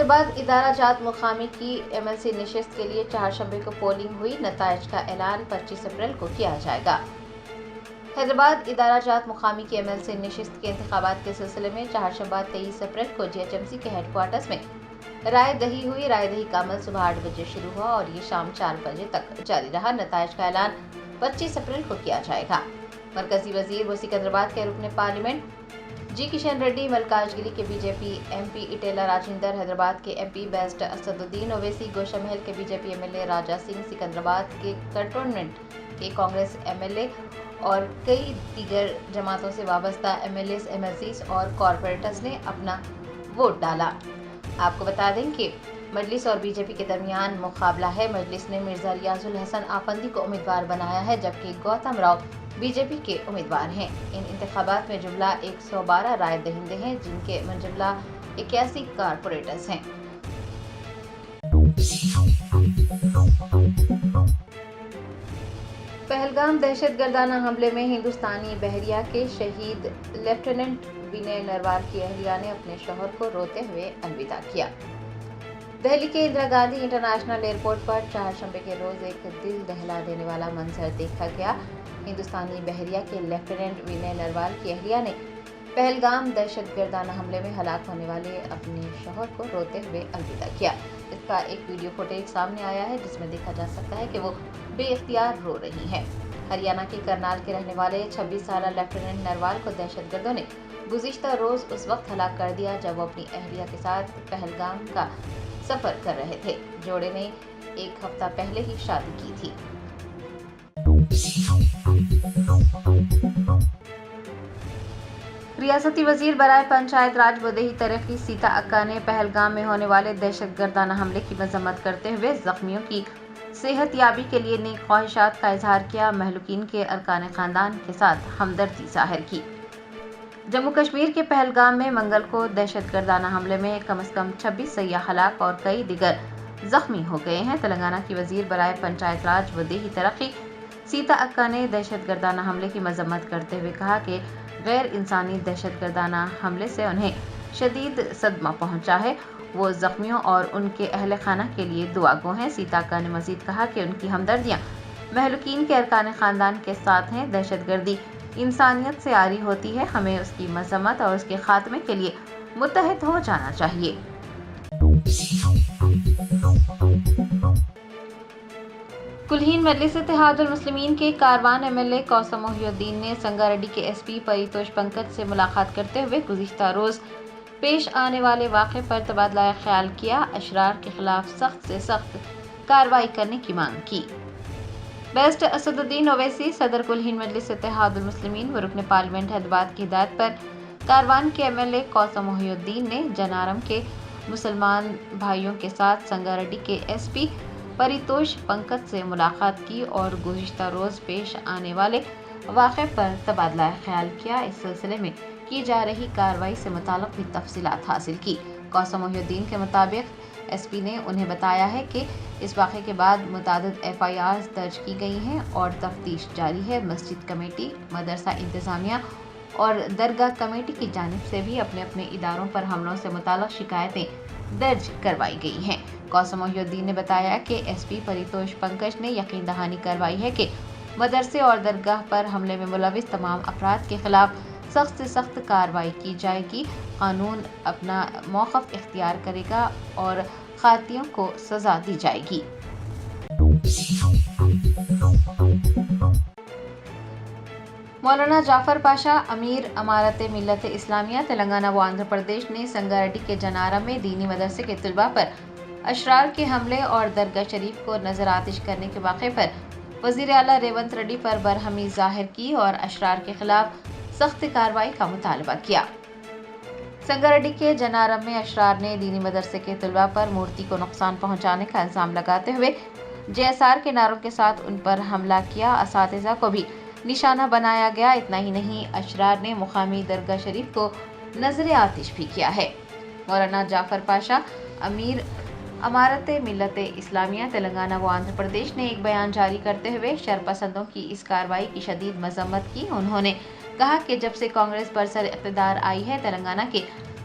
حیدرآباد ادارہ جات مقامی کی MLC نشست کے لیے چہارشنبے کو پولنگ ہوئی، نتائج کا اعلان 25 اپریل کو کیا جائے گا۔ حیدرآباد ادارہ جات مقامی کی MLC نشست کے انتخابات کے سلسلے میں چہارشنبہ 23 اپریل کو GHMC کے ہیڈ کوارٹرز میں رائے دہی ہوئی۔ رائے دہی کا عمل صبح 8 بجے شروع ہوا اور یہ شام 4 بجے تک جاری رہا۔ نتائج کا اعلان 25 اپریل کو کیا جائے گا۔ مرکزی وزیر و سکندرآباد کے رکن پارلیمنٹ جی کشن ریڈی، ملکاج گری کے BJP MP ایٹیلا راجندر، حیدرآباد کے MP بیسٹ اسد الدین اویسی، گوشہ محل کے BJP MLA راجہ سنگھ، سکندرآباد کے کنٹونمنٹ کے کانگریس MLA اور کئی دیگر جماعتوں سے وابستہ MLAs، MLCs اور کارپوریٹرز نے اپنا ووٹ ڈالا۔ آپ کو بتا دیں کہ مجلس اور BJP کے درمیان مقابلہ ہے۔ مجلس نے مرزا ریاض الحسن آفندی کو امیدوار بنایا ہے، جبکہ گوتم راؤ BJP کے امیدوار ہیں۔ ان انتخابات میں جملہ 112 رائے دہندے ہیں، جن کے من جملہ 81 کارپوریٹرز ہیں۔ پہلگام دہشت گردانہ حملے میں ہندوستانی بحریہ کے شہید لیفٹیننٹ ونے نروال کی اہلیہ نے اپنے شوہر کو روتے ہوئے الوداع کیا۔ دہلی کے اندرا گاندھی انٹرنیشنل ایئرپورٹ پر چہارشنبے کے روز ایک دل دہلا دینے والا منظر دیکھا گیا۔ ہندوستانی بحریہ کے لیفٹیننٹ ونے نروال کی اہلیہ نے پہلگام دہشت گردانہ حملے میں ہلاک ہونے والے اپنے شوہر کو روتے ہوئے الوداع کیا۔ اس کا ایک ویڈیو فوٹیج سامنے آیا ہے، جس میں دیکھا جا سکتا ہے کہ وہ بے اختیار رو رہی ہیں۔ ہریانہ کے کرنال کے رہنے والے 26 سالہ لیفٹیننٹ نروال کو دہشت گردوں نے گزشتہ روز اس وقت ہلاک کر دیا جب وہ اپنی اہلیہ کے ساتھ پہلگام کا سفر کر رہے تھے۔ جوڑے نے ایک ہفتہ پہلے ہی شادی کی تھی۔ ریاستی وزیر برائے پنچایت راج و دیہی ترقی سیتا اکا نے پہلگام میں ہونے والے دہشت گردانہ حملے کی مذمت کرتے ہوئے زخمیوں کی صحت یابی کے لیے نیک خواہشات کا اظہار کیا۔ مہلوکین کے ارکان خاندان کے ساتھ ہمدردی ظاہر کی۔ جموں کشمیر کے پہلگام میں منگل کو دہشت گردانہ حملے میں کم از کم 26 سیاح ہلاک اور کئی دیگر زخمی ہو گئے ہیں۔ تلنگانہ کی وزیر برائے پنچایت راج و دیہی ترقی سیتا اکا نے دہشت گردانہ حملے کی مذمت کرتے ہوئے کہا کہ غیر انسانی دہشت گردانہ حملے سے انہیں شدید صدمہ پہنچا ہے۔ وہ زخمیوں اور ان کے اہل خانہ کے لیے دعا گو ہیں۔ سیتا اکا نے مزید کہا کہ ان کی ہمدردیاں مہلوکین کے ارکان خاندان کے ساتھ ہیں۔ دہشت گردی انسانیت سے عاری ہوتی ہے، ہمیں اس کی مذمت اور اس کے خاتمے کے لیے متحد ہو جانا چاہیے۔ کلہین مجلس اتحاد المسلمین کے کاروان MLA کوثر محی الدین نے سنگاریڈی کے SP پریتوش پنکج سے ملاقات کرتے ہوئے گزشتہ روز پیش آنے والے واقعے پر تبادلہ خیال کیا۔ اشرار کے خلاف سخت سے سخت کارروائی کرنے کی مانگ کی۔ بیسٹ اسد الدین اویسی، صدر کلہین مجلس اتحاد المسلمین و رکن پارلیمنٹ حیدرآباد کی ہدایت پر کاروان کے MLA کوثر محی الدین نے جنارم کے مسلمان بھائیوں کے ساتھ سنگاریڈی کے SP پریتوش پنکج سے ملاقات کی اور گزشتہ روز پیش آنے والے واقعے پر تبادلہ خیال کیا۔ اس سلسلے میں کی جا رہی کارروائی سے متعلق بھی تفصیلات حاصل کی۔ کوثر محی الدین کے مطابق SP نے انہیں بتایا ہے کہ اس واقعے کے بعد متعدد FIRs درج کی گئی ہیں اور تفتیش جاری ہے۔ مسجد کمیٹی، مدرسہ انتظامیہ اور درگاہ کمیٹی کی جانب سے بھی اپنے اپنے اداروں پر حملوں سے متعلق شکایتیں درج کروائی گئی ہیں۔ کوثر محی الدین نے بتایا کہ SP پریتوش پنکج نے یقین دہانی کروائی ہے کہ مدرسے اور درگاہ پر حملے میں ملوث تمام افراد کے خلاف سخت سے سخت کارروائی کی جائے گی۔ قانون اپنا موقف اختیار کرے گا اور خاطئوں کو سزا دی جائے گی۔ مولانا جعفر پاشا، امیر امارت ملت اسلامیہ تلنگانہ و آندھرا پردیش نے سنگاریڈی کے جنارم میں دینی مدرسے کے طلباء پر اشرار کے حملے اور درگاہ شریف کو نظر آتش کرنے کے واقعے پر وزیر اعلیٰ ریونت ریڈی پر برہمی ظاہر کی اور اشرار کے خلاف سخت کارروائی کا مطالبہ کیا۔ سنگاریڈی کے جنارم میں اشرار نے دینی مدرسے کے طلباء پر مورتی کو نقصان پہنچانے کا الزام لگاتے ہوئے JSR کے نعروں کے ساتھ ان پر حملہ کیا۔ اساتذہ کو بھی نشانہ بنایا گیا۔ اتنا ہی نہیں، اشرار نے مقامی درگاہ شریف کو نظر آتش بھی کیا ہے۔ مولانا جعفر پاشا، امیر امارت ملت اسلامیہ تلنگانہ و آندھرا پردیش نے ایک بیان جاری کرتے ہوئے شرپسندوں کی اس کارروائی کی شدید مذمت کی۔ انہوں نے کہا کہ جب سے کانگریس برسر اقتدار آئی ہے، تلنگانہ کے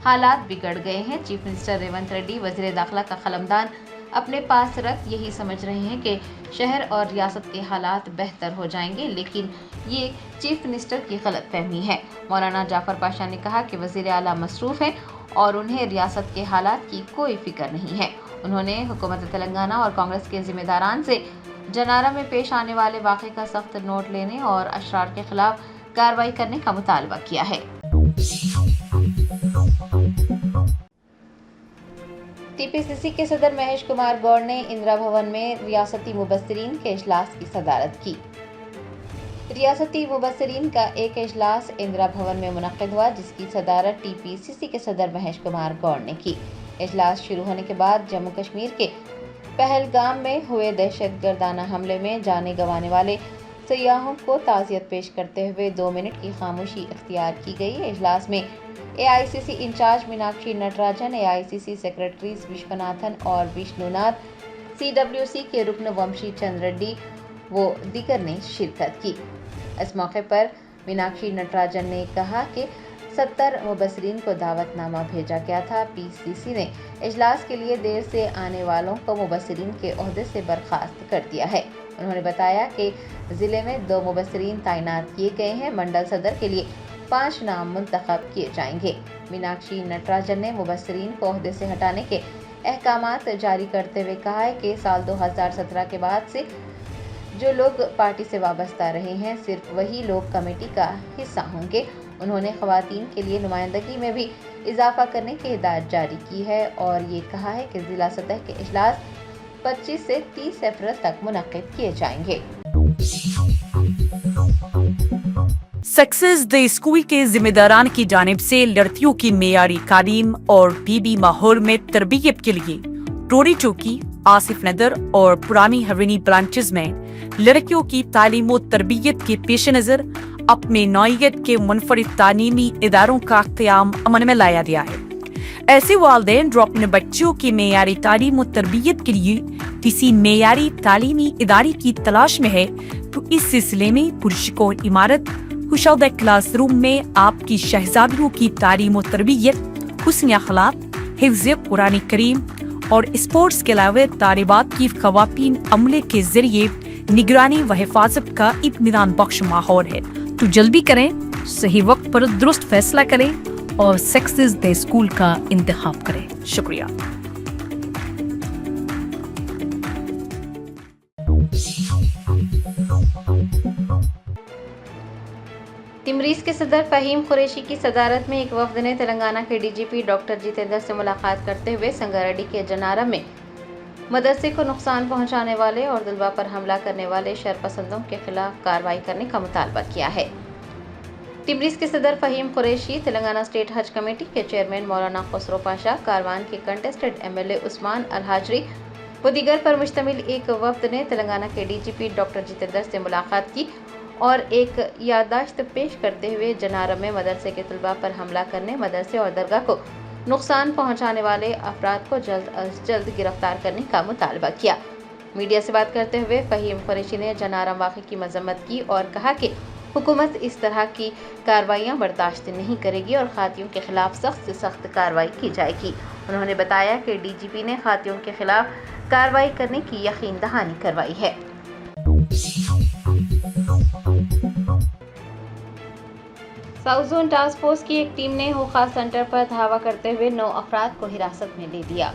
हालात बिगड़ गए हैं। चीफ मिनिस्टर रेवंत रेड्डी वजीर दाखिला का कलमदान अपने पास रख यही समझ रहे हैं कि शहर और रियासत के हालात बेहतर हो जाएंगे, लेकिन ये चीफ मिनिस्टर की गलतफहमी है। मौलाना जाफर पाशा ने कहा कि वजीर आला मसरूफ हैं और उन्हें रियासत के हालात की कोई फिक्र नहीं है। उन्होंने हुकूमत तेलंगाना और कांग्रेस के जिम्मेदारान से जनारा में पेश आने वाले वाक़े का सख्त नोट लेने और अशरार के खिलाफ कार्रवाई करने का मुतालबा किया है। टीपीसीसी के सदर महेश कुमार गौड़ ने इंदिरा भवन में रियासती मुबस्सिरीन के इजलास की सदारत की। रियासती मुबस्सिरीन का एक इजलास इंदिरा भवन में मुनक्किद हुआ, जिसकी सदारत टीपीसीसी के सदर महेश कुमार गौड़ ने की। इजलास शुरू होने के बाद जम्मू कश्मीर के पहलगाम में हुए दहशतगर्दाना हमले में जाने गंवाने वाले सयाहों को ताज़ियत पेश करते हुए 2 मिनट की खामोशी इख्तियार की गई। इजलास में AICC in-charge Meenakshi Natarajan, AICC secretaries Vishwanathan और विष्णुनाथ, सीडब्ल्यूसी के रुकन वंशी चंद्र रेड्डी व दीगर ने शिरकत की। इस मौके पर मीनाक्षी नटराजन ने कहा कि 70 मुबस्सिरीन को दावतनामा भेजा गया था। पीसीसी ने इजलास के लिए देर से आने वालों को मुबस्सिरीन के ओहदे से बर्खास्त कर दिया है। उन्होंने बताया कि जिले में 2 मुबस्सिरीन तैनात किए गए हैं। मंडल सदर के लिए 5 नाम मुंतखब किए जाएंगे। मीनाक्षी नटराजन ने मुबस्सिरीन को ओहदे से हटाने के अहकामात जारी करते हुए कहा है कि साल 2017 के बाद से जो लोग पार्टी से वाबस्ता रहे हैं, सिर्फ वही लोग कमेटी का हिस्सा होंगे। उन्होंने ख़वातीन के लिए नुमाइंदगी में भी इजाफा करने की हिदायत जारी की है और ये कहा है कि जिला सतह के इजलास 25 से 30 अप्रैल तक मुनक्किद किए जाएंगे। सक्सेस द स्कूल के जिम्मेदारान की जानिब से लड़कियों की मेयारी तालीम और बीबी माहौल में तरबियत के लिए टोरी चौकी, आसिफ नगर और पुरानी हवेली ब्रांचेस में लड़कियों की तालीम और तरबियत के पेश नज़र अपने नौइयत के मुनफरिद तालीमी इदारों का क़याम अमल में लाया गया है। ऐसे वालिदैन जो अपने बच्चों की मेयारी तालीम और तरबियत के लिए किसी मेयारी तालीमी इदारे की तलाश में है, तो इस सिलसिले में पुरस्कार इमारत खुशौदा क्लासरूम में आपकी शहजादियों की तालीम और तरबियत, हुस्न अखलाक, हिफ्ज़ कुरान करीम और स्पोर्ट्स के अलावा तालिबात की ख़वातीन अमले के जरिए निगरानी व हिफाजत का इत्मीनान बख्श माहौल है। तो जल्दी करें, सही वक्त पर दुरुस्त फैसला करें और सक्सेस द स्कूल का इंतखाब करें। शुक्रिया। तिमरीज के सदर फ़हीम कुरैशी की सदारत में एक वफ़द ने तेलंगाना के डीजीपी डॉक्टर जितेंद्र से मुलाकात करते हुए संगारेड्डी के जनारा में मदरसे को नुकसान पहुंचाने वाले और तलबा पर हमला करने वाले शरपसंदों के खिलाफ कार्रवाई करने का मुतालबा किया है। तिमरीज के सदर फ़हीम कुरैशी, तेलंगाना स्टेट हज कमेटी के चेयरमैन मौलाना खुसरो पाशा, कारवान के कंटेस्टेड एमएलए उस्मान अल-हाजरी व दीगर पर मुश्तमिल एक वफ़द ने तेलंगाना के डीजीपी डॉक्टर जितेंद्र से मुलाकात की और एक याददाश्त पेश करते हुए जनारा में मदरसे के तलबा पर हमला करने, मदरसे और दरगाह को नुकसान पहुंचाने वाले अफराद को जल्द अज जल्द गिरफ्तार करने का मुतालबा किया। मीडिया से बात करते हुए फ़हीम कुरैशी ने जनारा वाक़े की मजम्मत की और कहा कि हुकूमत इस तरह की कार्रवाइयाँ बर्दाश्त नहीं करेगी और खातियों के खिलाफ सख्त से सख्त कार्रवाई की जाएगी। उन्होंने बताया कि डीजीपी ने खातियों के खिलाफ कार्रवाई करने की यकीन दहानी करवाई है। साउथ जोन टास्क फोर्स की एक टीम ने होखास सेंटर पर धावा करते हुए 9 अफराद को हिरासत में ले लिया।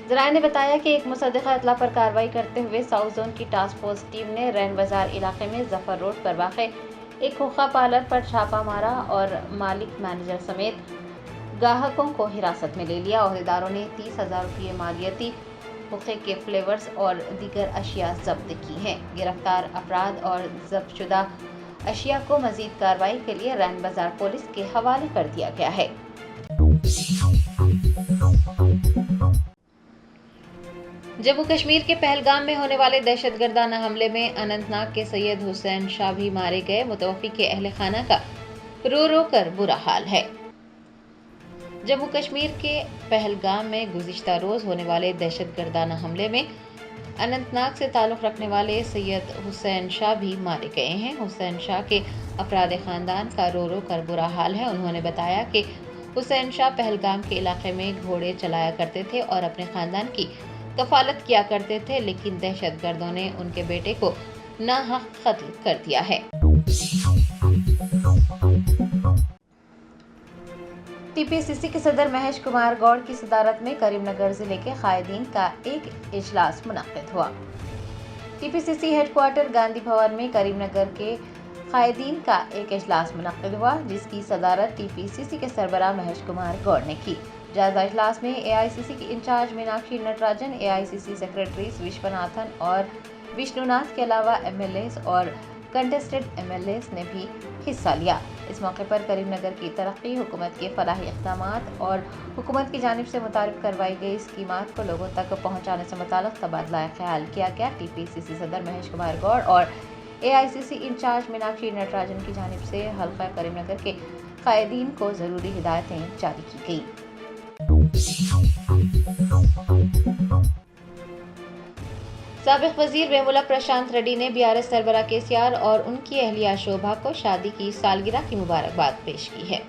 ज़राए ने बताया कि एक मुसद्दिक़ा इत्ला पर कार्रवाई करते हुए साउथ जोन की टास्क फोर्स टीम ने रैन बाजार इलाके में जफर रोड पर वाक़े एक हुक्का पार्लर पर छापा मारा और मालिक, मैनेजर समेत ग्राहकों को हिरासत में ले लिया। अहदेदारों ने 30,000 रुपये मालियती, हुक्के के फ्लेवर्स और दीगर अशिया जब्त की हैं। गिरफ्तार अफराद और जब्त शुदा अशिया को मजीद कार्रवाई के लिए रैन बाजार पुलिस के हवाले कर दिया गया है। जम्मू कश्मीर के पहलगाम में होने वाले दहशतगर्दाना हमले में अनंतनाग के सैयद हुसैन शाह भी मारे गए। मुतवफ़ी के अहले खाना का रो रो कर बुरा हाल है। जम्मू कश्मीर के पहलगाम में गुज़िश्ता रोज़ होने वाले दहशतगर्दाना हमले में अनंतनाग से ताल्लुक़ रखने वाले सैयद हुसैन शाह भी मारे गए हैं। हुसैन शाह के अफराद ख़ानदान का रो रो कर बुरा हाल है। उन्होंने बताया कि हुसैन शाह पहलगाम के इलाके में घोड़े चलाया करते थे और अपने खानदान की कफालत किया करते थे, लेकिन दहशतगर्दों ने उनके बेटे को नाहक कत्ल कर दिया है। टीपीसीसी के सदर महेश कुमार गौड़ की सदारत में करीमनगर जिले के कायदीन का एक इजलास मुनक्किद हुआ। टीपीसीसी हेडक्वार्टर गांधी भवन में करीमनगर के कायदीन का एक इजलास मुनक्किद हुआ, जिसकी सदारत टीपीसीसी के सरबराह महेश कुमार गौड़ ने की। जायजा इजलास में एआईसीसी की in-charge Meenakshi Natarajan, AICC secretaries Vishwanathan और विष्णुनाथ के अलावा एमएलएस और कंटेस्टेड एमएलएस ने भी हिस्सा लिया। इस मौके पर करीमनगर की तरक्की, हुकूमत के फलाही इक़दामात और हुकूमत की जानिब से मुतारिफ करवाई गई स्कीमात को लोगों तक पहुँचाने से मुताल्लिक़ तबादला ख्याल किया गया। टीपीसीसी सदर महेश कुमार गौड़ और एआईसीसी इंचार्ज मीनाक्षी नटराजन की जानिब से हल्का करीमनगर के कायदीन को ज़रूरी हिदायतें जारी की गई। साबिक़ वज़ीर वेमुला प्रशांत रेड्डी ने बीआरएस सरबराह केसीआर और उनकी अहलिया शोभा को शादी की सालगिरह की मुबारकबाद पेश की है।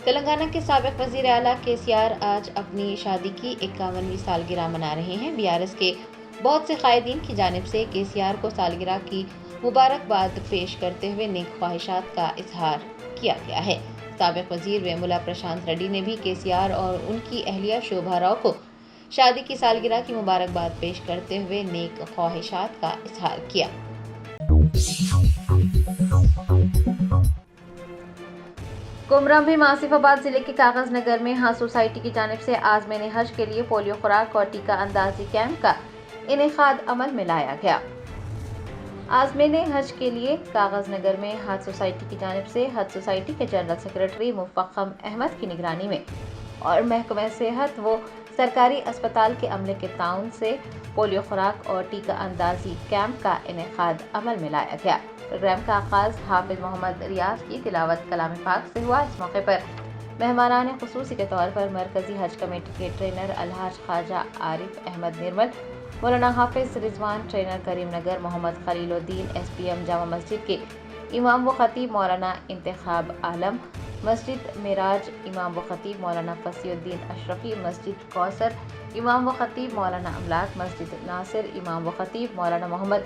तेलंगाना के साबिक़ वज़ीर आला केसीआर आज अपनी शादी की 51वीं सालगिरह मना रहे हैं। बीआरएस के बहुत से कायदीन की जानिब से केसीआर को सालगिरह की मुबारकबाद पेश करते हुए नेक ख्वाहिशात का इजहार किया गया है। साबिक़ वज़ीर वेमुला प्रशांत रेड्डी ने भी केसीआर और उनकी अहलिया शोभा राव को शादी की सालगिरह की मुबारकबाद पेश करते हुए नेक ख्वाहिशात का इजहार किया। कोमरमभीम आसिफाबाद जिले के कागज नगर में हज सोसाइटी की जानिब से आज़मीन हज के लिए पोलियो खुराक और टीका अंदाजी कैंप का इनेकाद अमल में लाया गया। आज़मीन हज के लिए कागज नगर में हज सोसाइटी की जानिब से हज सोसाइटी के जनरल सेक्रेटरी मुफ़ख्खम अहमद की निगरानी में और महकमा सेहत व सरकारी अस्पताल के अमले के ताउन से पोलियो खुराक और टीका अंदाजी कैंप का इनेकाद अमल में लाया गया। प्रोग्राम का आगाज़ हाफिज मोहम्मद रियाज की तिलावत कलाम पाक से हुआ। इस मौके पर मेहमानान खुसूसी के तौर पर मरकजी हज कमेटी के ट्रेनर अलहाज ख्वाजा आरिफ अहमद निर्मल, मौलाना हाफिज रिजवान, ट्रेनर करीमनगर मोहम्मद खलीलुद्दीन, एसपीएम जामा मस्जिद के इमाम व खतीब मौलाना इंतखाब आलम, मस्जिद मिराज इमाम व खतीब मौलाना फसीउद्दीन अशरफी, मस्जिद कौसर इमाम व खतीब मौलाना अमलाक, मस्जिद नासिर इमाम व खतीब मौलाना मोहम्मद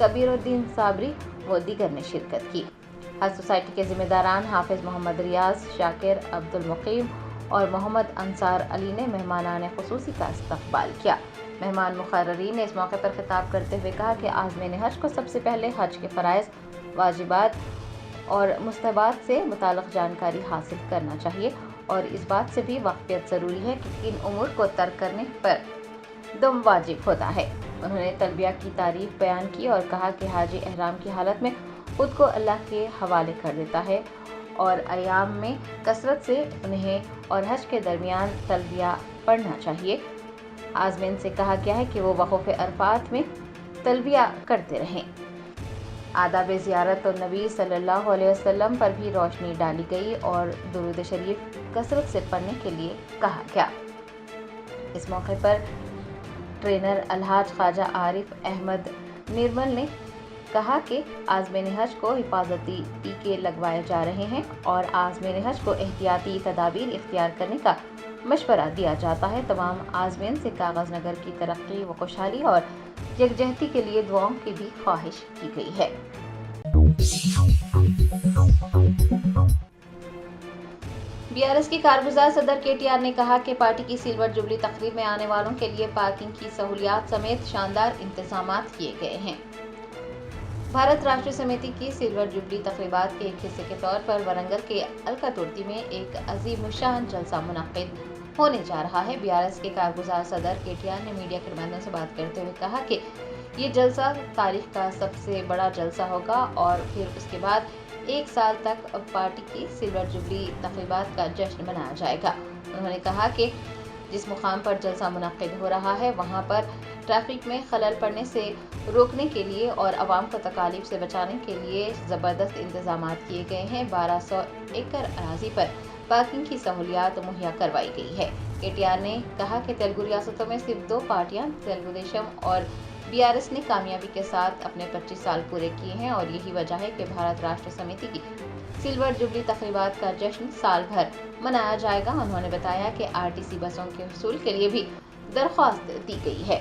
कबीरुद्दीन साबरी व दीगर ने शिरकत की। हज सोसाइटी के ज़िम्मेदारान हाफिज मोहम्मद रियाज, शाकिर, अब्दुल मुकीम और मोहम्मद अंसार अली ने मेहमानान खुसूसी का इस्तकबाल किया। मेहमान मुक़र्ररीन ने इस मौके पर खिताब करते हुए कहा कि आज़मीन हज को सबसे पहले हज के फ़राइज़, वाजिबात और मुस्तहबात से मुताल्लिक़ जानकारी हासिल करना चाहिए और इस बात से भी वाक़फ़ियत ज़रूरी है कि किन उमूर को तर्क करने पर दुम वाजिब होता है। उन्होंने तलबिया की तारीफ़ बयान की और कहा कि हाजी एहराम की हालत में खुद को अल्लाह के हवाले कर देता है और अयाम में कसरत से उन्हें और हज के दरमियान तलबिया पढ़ना चाहिए। आज़मीन से कहा गया है कि वो वक़ूफ़ अरफ़ात में तलबिया करते रहें। आदाब ज़ियारत और नबी सल्लल्लाहु अलैहि वसल्लम पर भी रोशनी डाली गई और दुरूद शरीफ कसरत से पढ़ने के लिए कहा गया। इस मौके पर ट्रेनर अलहाज ख्वाजा आरिफ अहमद निर्मल ने कहा कि आज़मीन हज को हिफाजती टीके लगवाए जा रहे हैं और आज़मीन हज को एहतियाती तदाबीर इख्तियार करने का मशवरा दिया जाता है। तमाम आज़मीन से कागज नगर की तरक्की व खुशहाली और यकजहती के लिए दुआओं की भी ख्वाहिश की गई है। बीआरएस की कारगुजार सदर केटीआर ने कहा कि पार्टी की सिल्वर जुबली तकरीब में आने वालों के लिए पार्किंग की सहूलियात समेत शानदार इंतजामात किए गए हैं। भारत राष्ट्रीय समिति की सिल्वर जुबली तकरीबात के एक हिस्से के तौर पर वरंगल के अलकातुर्ती में एक अजीमुशान जलसा मुनक्किद होने जा रहा है। बीआरएस के कारगुजार सदर केटीआर ने मीडिया के नुमाइंदों से बात करते हुए कहा कि ये जलसा तारीख का सबसे बड़ा जलसा होगा और फिर उसके बाद एक साल तक पार्टी की सिल्वर जुबली तकरीबात का जश्न मनाया जाएगा। उन्होंने कहा कि जिस मुकाम पर जलसा मुनक्किद हो रहा है वहां पर ट्रैफिक में खलल पड़ने से रोकने के लिए और आवाम को तकालीफ से बचाने के लिए ज़बरदस्त इंतजामात किए गए हैं। 1200 एकड़ अराजी पर पार्किंग की सहूलियात मुहैया करवाई गई है। केटीआर ने कहा कि तेलुगु रियासतों में सिर्फ 2 पार्टियां तेलुगु देशम और बीआरएस ने कामयाबी के साथ अपने 25 साल पूरे किए हैं और यही वजह है कि भारत राष्ट्र समिति की سلور جبلی تقریبات کا جشن سال بھر منایا جائے گا۔ انہوں نے بتایا کہ RTC بسوں کے حصول کے لیے بھی درخواست دی گئی ہے۔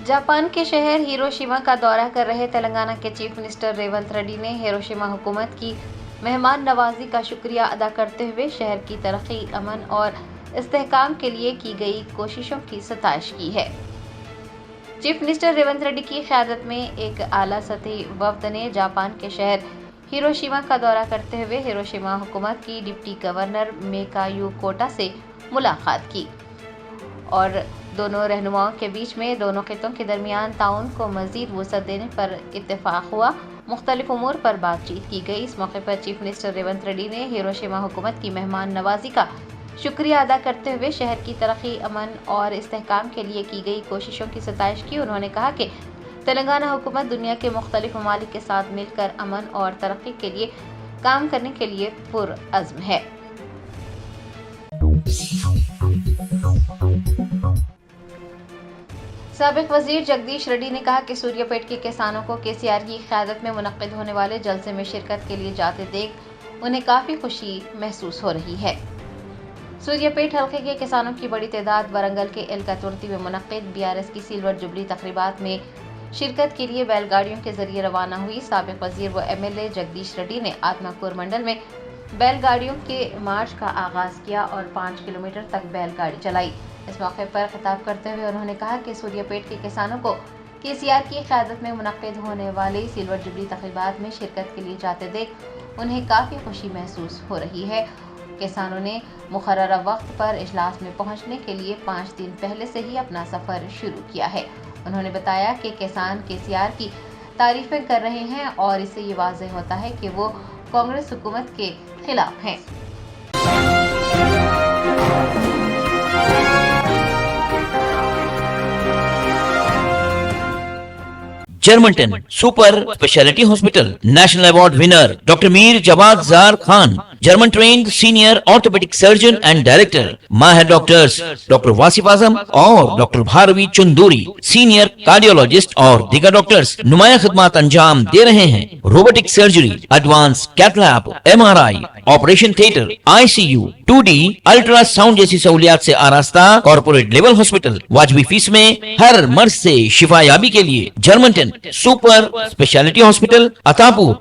جاپان کے شہر ہیروشیما کا دورہ کر رہے تلنگانہ کے چیف منسٹر ریونت ریڈی نے ہیروشیما حکومت کی مہمان نوازی کا شکریہ ادا کرتے ہوئے شہر کی ترقی، امن اور استحکام کے لیے کی گئی کوششوں کی ستائش کی ہے۔ چیف منسٹر ریونت ریڈی کی قیادت میں ایک اعلیٰ سطحی وفد نے جاپان کے شہر ہیروشیما کا دورہ کرتے ہوئے ہیروشیما حکومت کی ڈپٹی گورنر میکایو کوٹا سے ملاقات کی اور دونوں رہنماؤں کے بیچ میں دونوں خطوں کے درمیان تعاون کو مزید وسعت دینے پر اتفاق ہوا۔ مختلف امور پر بات چیت کی گئی۔ اس موقع پر چیف منسٹر ریونت ریڈی نے ہیروشیما حکومت کی مہمان نوازی کا شکریہ ادا کرتے ہوئے شہر کی ترقی، امن اور استحکام کے لیے کی گئی کوششوں کی ستائش کی۔ انہوں نے کہا کہ تلنگانہ حکومت دنیا کے مختلف ممالک کے ساتھ مل کر امن اور ترقی کے لیے کام کرنے کے لیے پرعزم ہے۔ سابق وزیر جگدیش ریڈی نے کہا کہ سوریہ پیٹ کے کسانوں کو KCR کی قیادت میں منعقد ہونے والے جلسے میں شرکت کے لیے جاتے دیکھ انہیں کافی خوشی محسوس ہو رہی ہے۔ سوریہ پیٹ حلقے کے کسانوں کی بڑی تعداد ورنگل کے ایلکاتورتی میں منعقد BRS کی سلور جبلی تقریبات میں شرکت کے لیے بیل گاڑیوں کے ذریعے روانہ ہوئی۔ سابق وزیر و MLA جگدیش ریڈی نے آتماکور منڈل میں بیل گاڑیوں کے مارچ کا آغاز کیا اور 5 کلومیٹر تک بیل گاڑی چلائی۔ اس موقع پر خطاب کرتے ہوئے انہوں نے کہا کہ سوریہ پیٹ کے کسانوں کو KCR کی قیادت میں منعقد ہونے والی سلور جبلی تقریبات میں شرکت کے لیے جاتے دیکھ انہیں کافی خوشی محسوس ہو رہی ہے۔ کسانوں نے مقررہ وقت پر اجلاس میں پہنچنے کے لیے 5 دن پہلے سے ہی اپنا سفر شروع کیا ہے۔ انہوں نے بتایا کہ کسان KCR کی تعریفیں کر رہے ہیں اور اس سے یہ واضح ہوتا ہے کہ وہ کانگریس حکومت کے خلاف ہیں۔ جرمنٹن super specialty hospital national award winner doctor Mir Jawad Zar Khan, German trained senior orthopaedic surgeon and director, ماہر ڈاکٹرز ڈاکٹر واصف اعظم اور doctor Bharavi Chanduri, senior cardiologist اور دیگر ڈاکٹرز نمایاں خدمات انجام دے رہے ہیں۔ Robotic surgery, advance cath lab, MRI، operation theatre, ICU، 2D ultrasound جیسی سہولیات سے آراستہ کارپوریٹ لیول ہاسپٹل، واجبی فیس میں ہر مرض سے شفا یابی کے لیے جرمنٹن سپر اسپیشلٹی ہاسپٹل، عطاپور۔